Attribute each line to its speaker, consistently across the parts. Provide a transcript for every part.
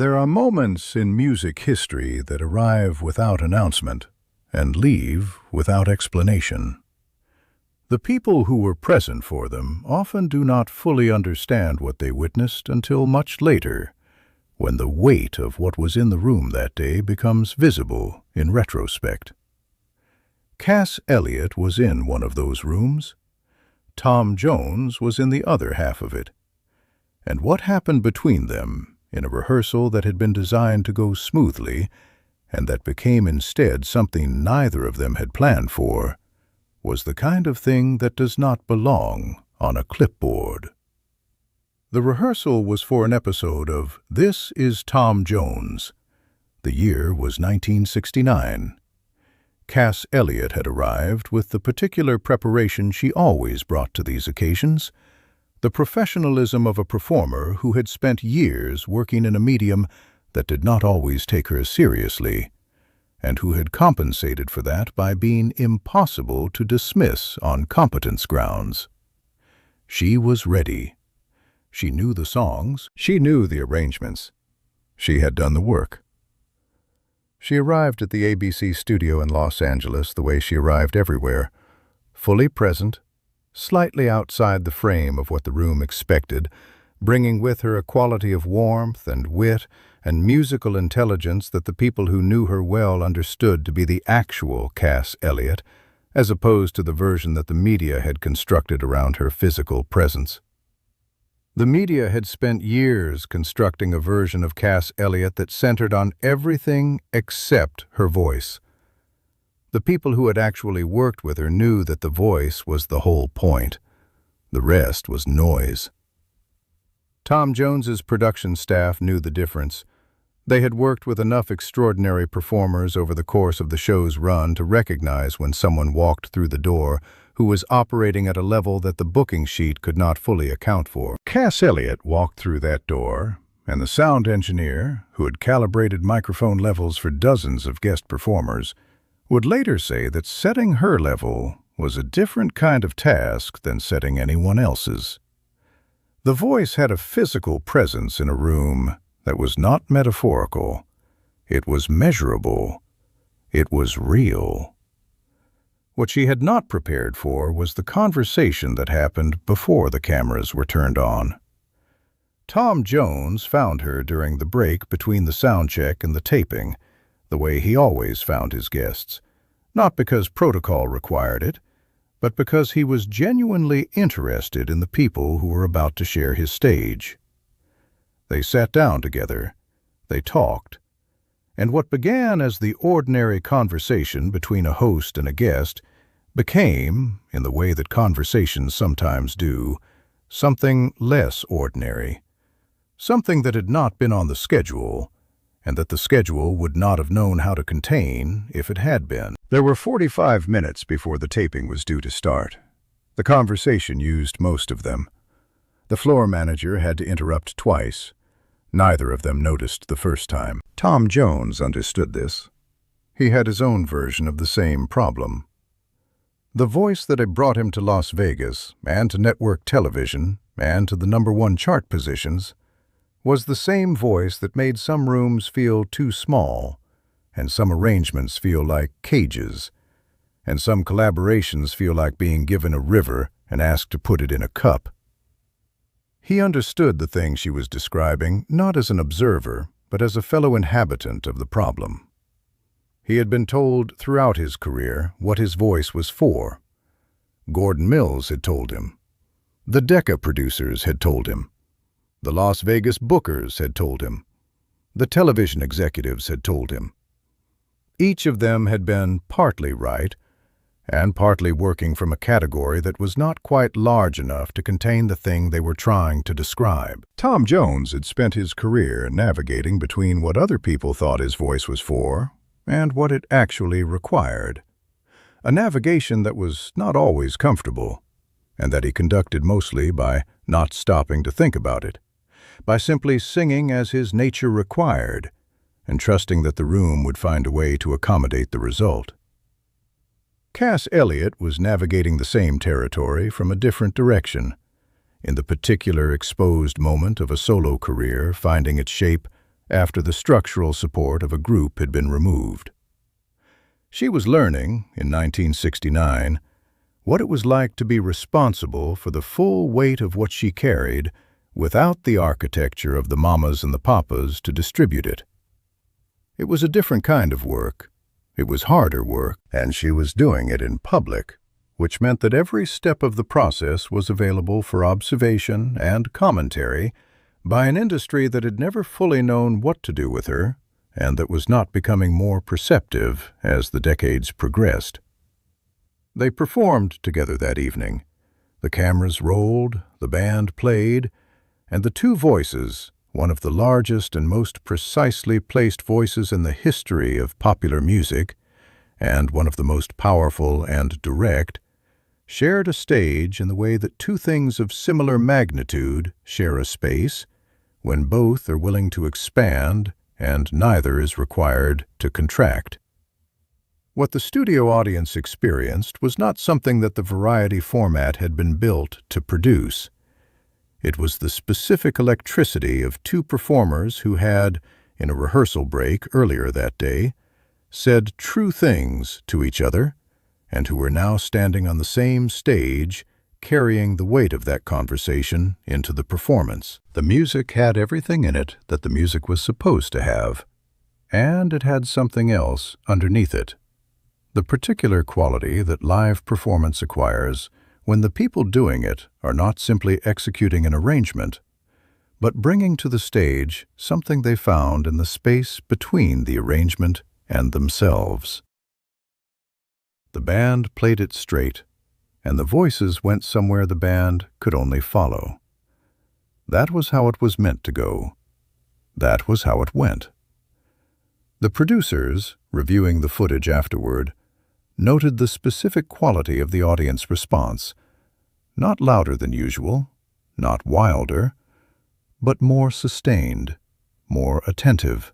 Speaker 1: There are moments in music history that arrive without announcement and leave without explanation. The people who were present for them often do not fully understand what they witnessed until much later, when the weight of what was in the room that day becomes visible in retrospect. Cass Elliot was in one of those rooms. Tom Jones was in the other half of it. And what happened between them, in a rehearsal that had been designed to go smoothly, and that became instead something neither of them had planned for, was the kind of thing that does not belong on a clipboard. The rehearsal was for an episode of This Is Tom Jones. The year was 1969. Cass Elliot had arrived with the particular preparation she always brought to these occasions, the professionalism of a performer who had spent years working in a medium that did not always take her seriously, and who had compensated for that by being impossible to dismiss on competence grounds. She was ready. She knew the songs. She knew the arrangements. She had done the work. She arrived at the ABC studio in Los Angeles the way she arrived everywhere, fully present, slightly outside the frame of what the room expected, bringing with her a quality of warmth and wit and musical intelligence that the people who knew her well understood to be the actual Cass Elliot, as opposed to the version that the media had constructed around her physical presence. The media had spent years constructing a version of Cass Elliot that centered on everything except her voice. The people who had actually worked with her knew that the voice was the whole point. The rest was noise. Tom Jones's production staff knew the difference. They had worked with enough extraordinary performers over the course of the show's run to recognize when someone walked through the door who was operating at a level that the booking sheet could not fully account for. Cass Elliot walked through that door, and the sound engineer, who had calibrated microphone levels for dozens of guest performers, would later say that setting her level was a different kind of task than setting anyone else's. The voice had a physical presence in a room that was not metaphorical. It was measurable. It was real. What she had not prepared for was the conversation that happened before the cameras were turned on. Tom Jones found her during the break between the sound check and the taping, the way he always found his guests, not because protocol required it, but because he was genuinely interested in the people who were about to share his stage. They sat down together, they talked, and what began as the ordinary conversation between a host and a guest became, in the way that conversations sometimes do, something less ordinary, something that had not been on the schedule, and that the schedule would not have known how to contain if it had been. There were 45 minutes before the taping was due to start. The conversation used most of them. The floor manager had to interrupt twice. Neither of them noticed the first time. Tom Jones understood this. He had his own version of the same problem. The voice that had brought him to Las Vegas, and to network television, and to the #1 chart positions, was the same voice that made some rooms feel too small, and some arrangements feel like cages, and some collaborations feel like being given a river and asked to put it in a cup. He understood the thing she was describing, not as an observer, but as a fellow inhabitant of the problem. He had been told throughout his career what his voice was for. Gordon Mills had told him. The Decca producers had told him. The Las Vegas bookers had told him. The television executives had told him. Each of them had been partly right, and partly working from a category that was not quite large enough to contain the thing they were trying to describe. Tom Jones had spent his career navigating between what other people thought his voice was for and what it actually required. A navigation that was not always comfortable, and that he conducted mostly by not stopping to think about it, by simply singing as his nature required, and trusting that the room would find a way to accommodate the result. Cass Elliot was navigating the same territory from a different direction, in the particular exposed moment of a solo career finding its shape after the structural support of a group had been removed. She was learning, in 1969, what it was like to be responsible for the full weight of what she carried without the architecture of the mamas and the papas to distribute it. It was a different kind of work. It was harder work, and she was doing it in public, which meant that every step of the process was available for observation and commentary by an industry that had never fully known what to do with her and that was not becoming more perceptive as the decades progressed. They performed together that evening. The cameras rolled, the band played, and the two voices, one of the largest and most precisely placed voices in the history of popular music, and one of the most powerful and direct, shared a stage in the way that two things of similar magnitude share a space, when both are willing to expand and neither is required to contract. What the studio audience experienced was not something that the variety format had been built to produce. It was the specific electricity of two performers who had, in a rehearsal break earlier that day, said true things to each other, and who were now standing on the same stage, carrying the weight of that conversation into the performance. The music had everything in it that the music was supposed to have, and it had something else underneath it. The particular quality that live performance acquires when the people doing it are not simply executing an arrangement, but bringing to the stage something they found in the space between the arrangement and themselves. The band played it straight, and the voices went somewhere the band could only follow. That was how it was meant to go. That was how it went. The producers, reviewing the footage afterward, noted the specific quality of the audience response, not louder than usual, not wilder, but more sustained, more attentive.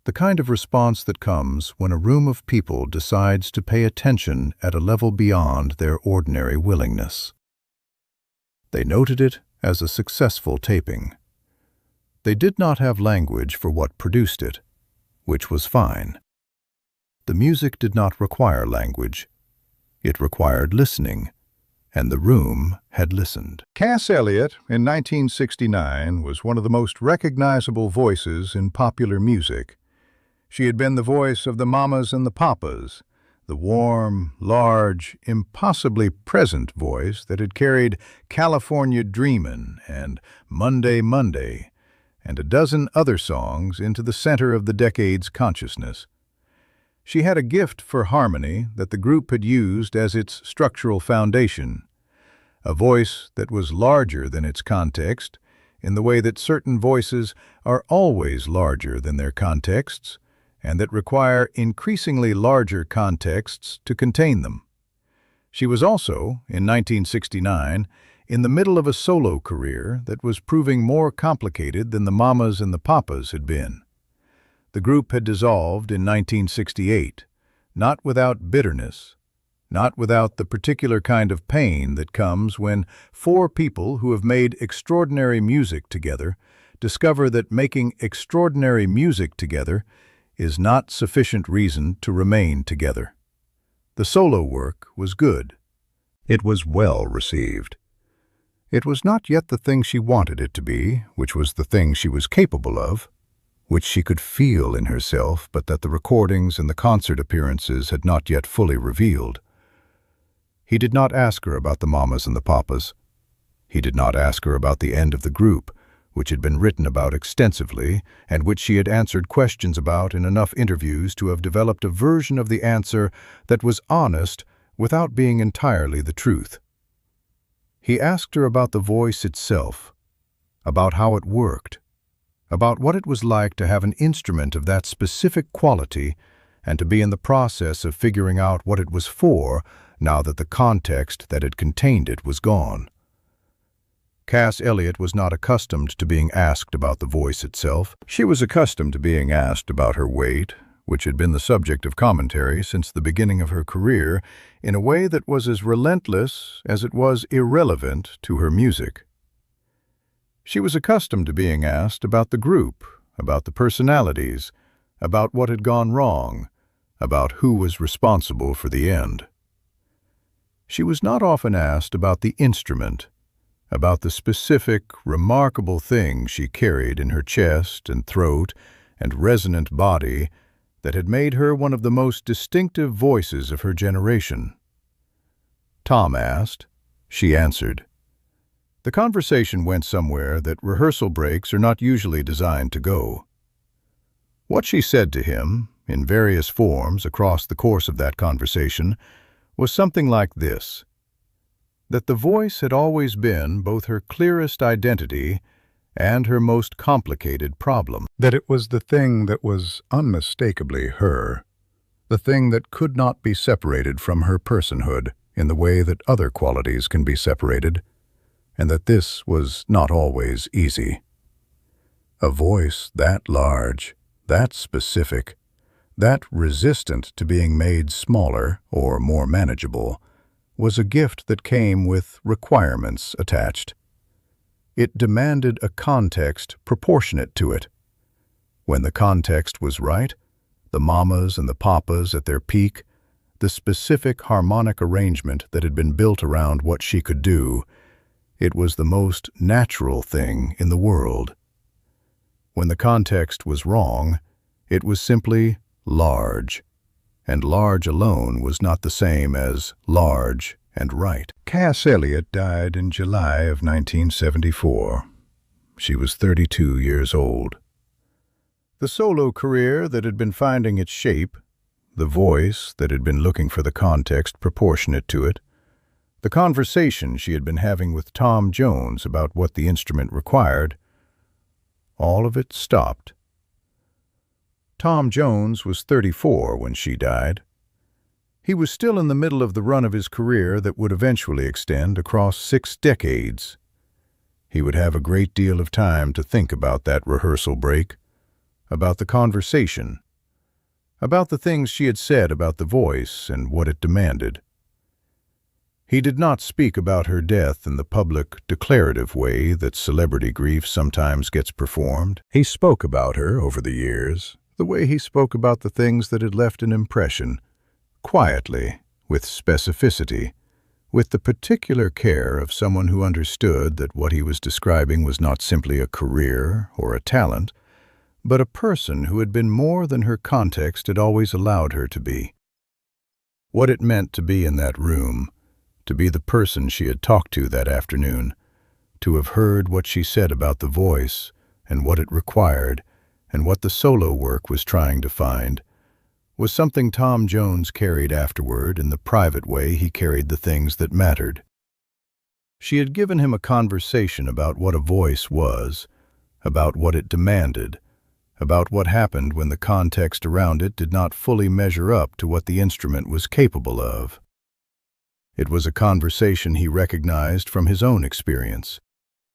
Speaker 1: The kind of response that comes when a room of people decides to pay attention at a level beyond their ordinary willingness. They noted it as a successful taping. They did not have language for what produced it, which was fine. The music did not require language. It required listening, and the room had listened. Cass Elliot, in 1969, was one of the most recognizable voices in popular music. She had been the voice of the mamas and the papas, the warm, large, impossibly present voice that had carried California Dreamin' and Monday, Monday, and a dozen other songs into the center of the decade's consciousness. She had a gift for harmony that the group had used as its structural foundation, a voice that was larger than its context, in the way that certain voices are always larger than their contexts, and that require increasingly larger contexts to contain them. She was also, in 1969, in the middle of a solo career that was proving more complicated than the mamas and the papas had been. The group had dissolved in 1968, not without bitterness, not without the particular kind of pain that comes when four people who have made extraordinary music together discover that making extraordinary music together is not sufficient reason to remain together. The solo work was good. It was well received. It was not yet the thing she wanted it to be, which was the thing she was capable of, which she could feel in herself, but that the recordings and the concert appearances had not yet fully revealed. He did not ask her about the mamas and the papas. He did not ask her about the end of the group, which had been written about extensively, and which she had answered questions about in enough interviews to have developed a version of the answer that was honest without being entirely the truth. He asked her about the voice itself, about how it worked, about what it was like to have an instrument of that specific quality and to be in the process of figuring out what it was for now that the context that had contained it was gone. Cass Elliot was not accustomed to being asked about the voice itself. She was accustomed to being asked about her weight, which had been the subject of commentary since the beginning of her career, in a way that was as relentless as it was irrelevant to her music. She was accustomed to being asked about the group, about the personalities, about what had gone wrong, about who was responsible for the end. She was not often asked about the instrument, about the specific, remarkable thing she carried in her chest and throat and resonant body that had made her one of the most distinctive voices of her generation. Tom asked. She answered. The conversation went somewhere that rehearsal breaks are not usually designed to go. What she said to him, in various forms across the course of that conversation, was something like this: that the voice had always been both her clearest identity and her most complicated problem. That it was the thing that was unmistakably her, the thing that could not be separated from her personhood in the way that other qualities can be separated, and that this was not always easy. A voice that large, that specific, that resistant to being made smaller or more manageable, was a gift that came with requirements attached. It demanded a context proportionate to it. When the context was right, the mamas and the papas at their peak, the specific harmonic arrangement that had been built around what she could do, it was the most natural thing in the world. When the context was wrong, it was simply large, and large alone was not the same as large and right. Cass Elliot died in July of 1974. She was 32 years old. The solo career that had been finding its shape, the voice that had been looking for the context proportionate to it, the conversation she had been having with Tom Jones about what the instrument required, all of it stopped. Tom Jones was 34 when she died. He was still in the middle of the run of his career that would eventually extend across 6 decades. He would have a great deal of time to think about that rehearsal break, about the conversation, about the things she had said about the voice and what it demanded. He did not speak about her death in the public, declarative way that celebrity grief sometimes gets performed. He spoke about her over the years, the way he spoke about the things that had left an impression, quietly, with specificity, with the particular care of someone who understood that what he was describing was not simply a career or a talent, but a person who had been more than her context had always allowed her to be. What it meant to be in that room, to be the person she had talked to that afternoon, to have heard what she said about the voice and what it required and what the solo work was trying to find, was something Tom Jones carried afterward in the private way he carried the things that mattered. She had given him a conversation about what a voice was, about what it demanded, about what happened when the context around it did not fully measure up to what the instrument was capable of. It was a conversation he recognized from his own experience,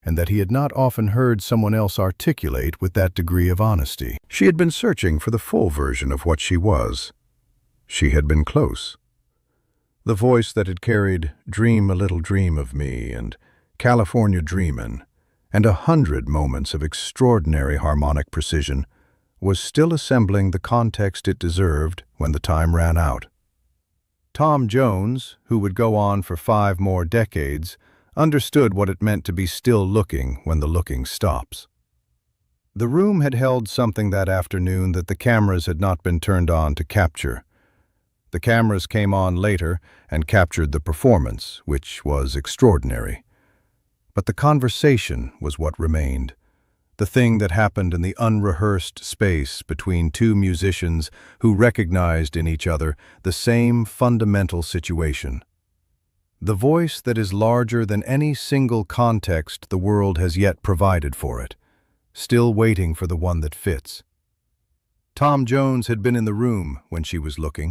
Speaker 1: and that he had not often heard someone else articulate with that degree of honesty. She had been searching for the full version of what she was. She had been close. The voice that had carried "Dream a Little Dream of Me" and "California Dreamin'" and 100 moments of extraordinary harmonic precision was still assembling the context it deserved when the time ran out. Tom Jones, who would go on for 5 more decades, understood what it meant to be still looking when the looking stops. The room had held something that afternoon that the cameras had not been turned on to capture. The cameras came on later and captured the performance, which was extraordinary. But the conversation was what remained, the thing that happened in the unrehearsed space between 2 musicians who recognized in each other the same fundamental situation. The voice that is larger than any single context the world has yet provided for it, still waiting for the one that fits. Tom Jones had been in the room when she was looking.